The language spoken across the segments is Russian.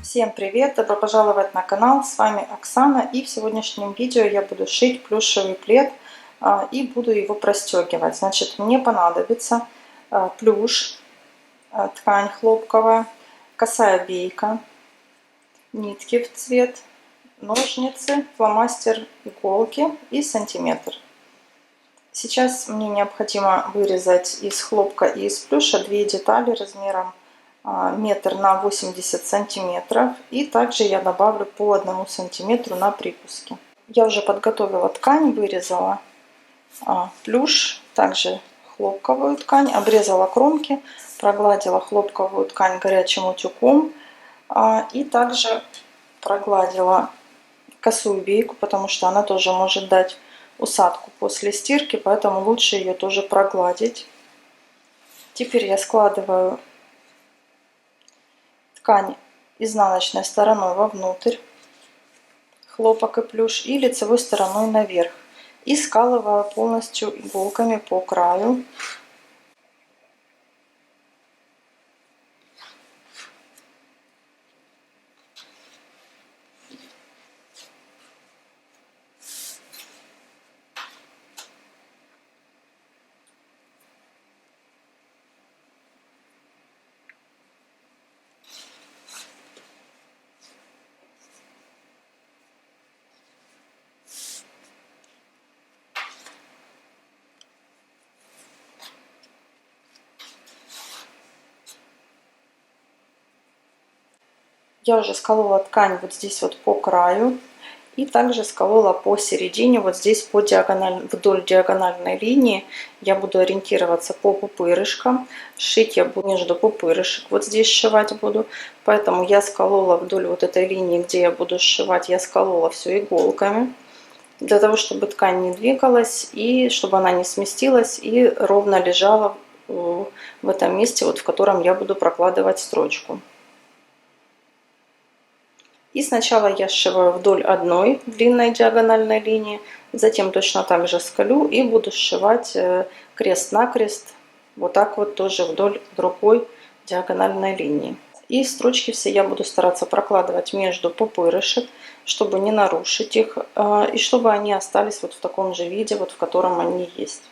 Всем привет! Добро пожаловать на канал, с вами Оксана, и в сегодняшнем видео я буду шить плюшевый плед и буду его простегивать. Значит, мне понадобится плюш, ткань хлопковая, косая бейка, нитки в цвет, ножницы, фломастер, иголки и сантиметр. Сейчас мне необходимо вырезать из хлопка и из плюша две детали размером метр на 80 сантиметров, и также я добавлю по 1 сантиметру на припуске. Я уже подготовила ткань, вырезала плюш, также хлопковую ткань, обрезала кромки, прогладила хлопковую ткань горячим утюгом и также прогладила косую бейку, потому что она тоже может дать усадку после стирки, поэтому лучше ее тоже прогладить. Теперь я складываю ткань изнаночной стороной вовнутрь, хлопок и плюш, и лицевой стороной наверх. И скалываю полностью иголками по краю. Я уже сколола ткань вот здесь вот по краю. И также сколола посередине, вот здесь по вдоль диагональной линии. Я буду ориентироваться по пупырышкам. Шить я буду между пупырышек, вот здесь сшивать буду. Поэтому я сколола вдоль вот этой линии, где я буду сшивать, я сколола все иголками. Для того, чтобы ткань не двигалась, и чтобы она не сместилась, и ровно лежала в этом месте, вот в котором я буду прокладывать строчку. И сначала я сшиваю вдоль одной длинной диагональной линии, затем точно так же сколю и буду сшивать крест-накрест, вот так вот тоже вдоль другой диагональной линии. И строчки все я буду стараться прокладывать между пупырышек, чтобы не нарушить их, и чтобы они остались вот в таком же виде, вот в котором они есть.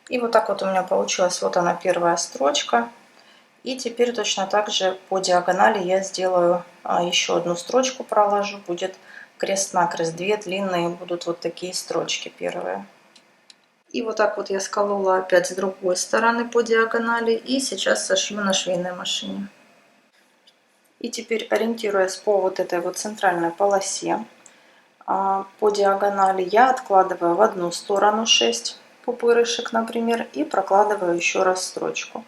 И вот так вот у меня получилась, вот она первая строчка. И теперь точно так же по диагонали я сделаю еще одну строчку, проложу, будет крест-накрест, две длинные будут вот такие строчки первые. И вот так вот я сколола опять с другой стороны по диагонали, и сейчас сошью на швейной машине. И теперь, ориентируясь по вот этой вот центральной полосе, по диагонали я откладываю в одну сторону 6 пупырышек, например, и прокладываю еще раз строчку.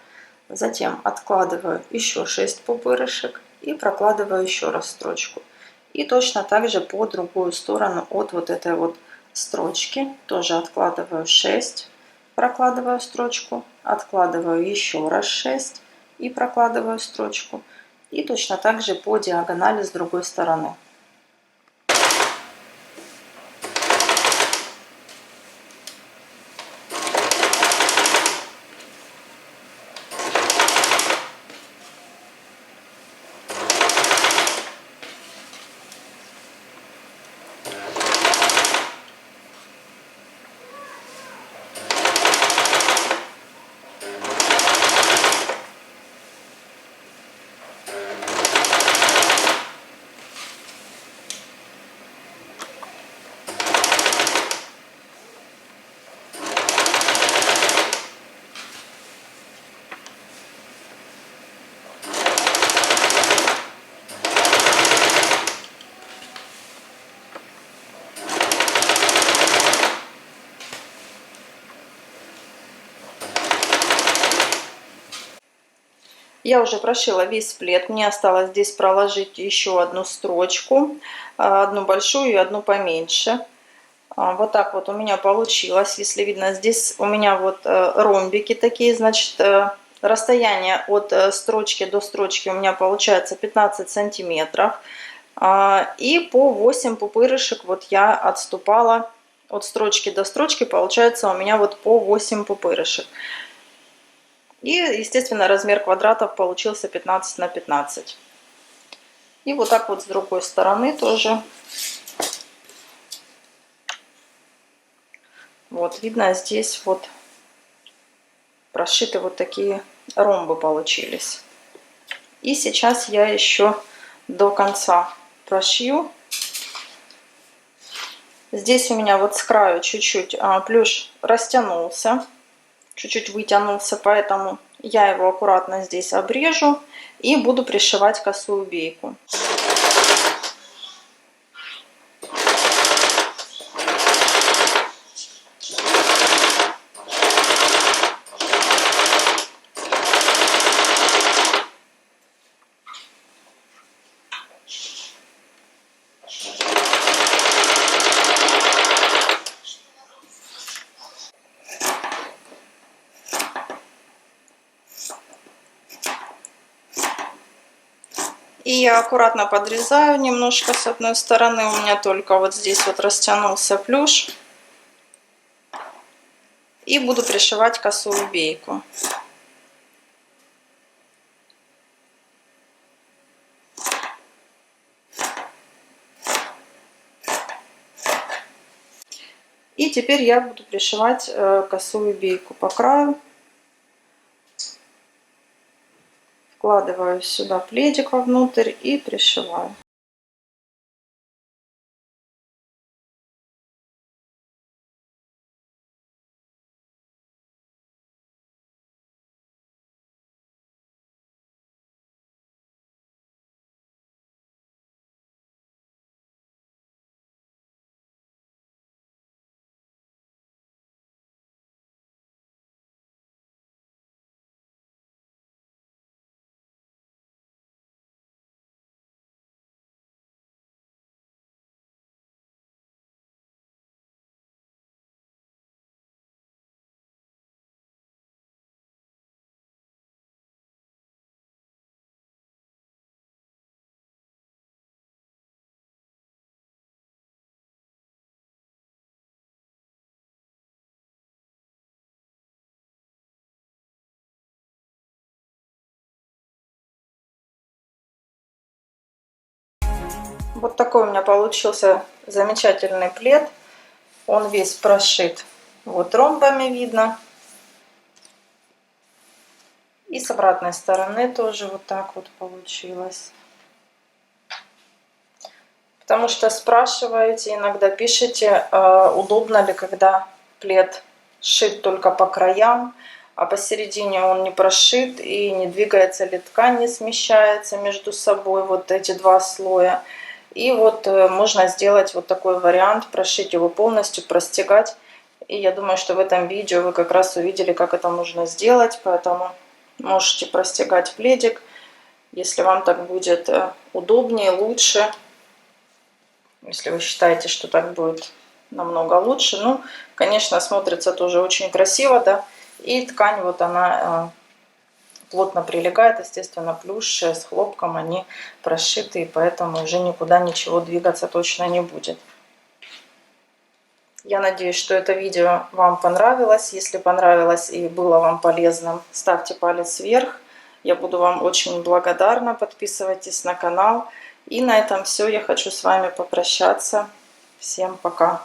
Затем откладываю еще 6 пупырышек и прокладываю еще раз строчку. И точно так же по другую сторону от вот этой вот строчки тоже откладываю 6, прокладываю строчку, откладываю еще раз 6 и прокладываю строчку. И точно так же по диагонали с другой стороны. Я уже прошила весь плед, мне осталось здесь проложить еще одну строчку, одну большую и одну поменьше. Вот так вот у меня получилось, если видно, здесь у меня вот ромбики такие, значит, расстояние от строчки до строчки у меня получается 15 сантиметров. И по 8 пупырышек вот я отступала от строчки до строчки, получается у меня вот по 8 пупырышек. И, естественно, размер квадратов получился 15 на 15. И вот так вот с другой стороны тоже. Вот, видно, здесь вот прошиты вот такие ромбы получились. И сейчас я еще до конца прошью. Здесь у меня вот с краю чуть-чуть плюш растянулся, чуть-чуть вытянулся, поэтому я его аккуратно здесь обрежу и буду пришивать косую бейку. И я аккуратно подрезаю немножко с одной стороны. У меня только вот здесь вот растянулся плюш. И буду пришивать косую бейку. И теперь я буду пришивать косую бейку по краю. Вкладываю сюда пледик вовнутрь и пришиваю. Вот такой у меня получился замечательный плед. Он весь прошит вот ромбами, видно. И с обратной стороны тоже вот так вот получилось. Потому что спрашиваете, иногда пишете, удобно ли, когда плед сшит только по краям, а посередине он не прошит и не двигается ли ткань, не смещается между собой, вот эти два слоя. И вот можно сделать вот такой вариант, прошить его полностью, простегать. И я думаю, что в этом видео вы как раз увидели, как это можно сделать, поэтому можете простегать пледик, если вам так будет удобнее, лучше. Если вы считаете, что так будет намного лучше. Ну, конечно, смотрится тоже очень красиво, да. И ткань вот она плотно прилегает, естественно, плюш с хлопком, они прошиты, поэтому уже никуда ничего двигаться точно не будет. Я надеюсь, что это видео вам понравилось. Если понравилось и было вам полезным, ставьте палец вверх. Я буду вам очень благодарна. Подписывайтесь на канал. И на этом все. Я хочу с вами попрощаться. Всем пока.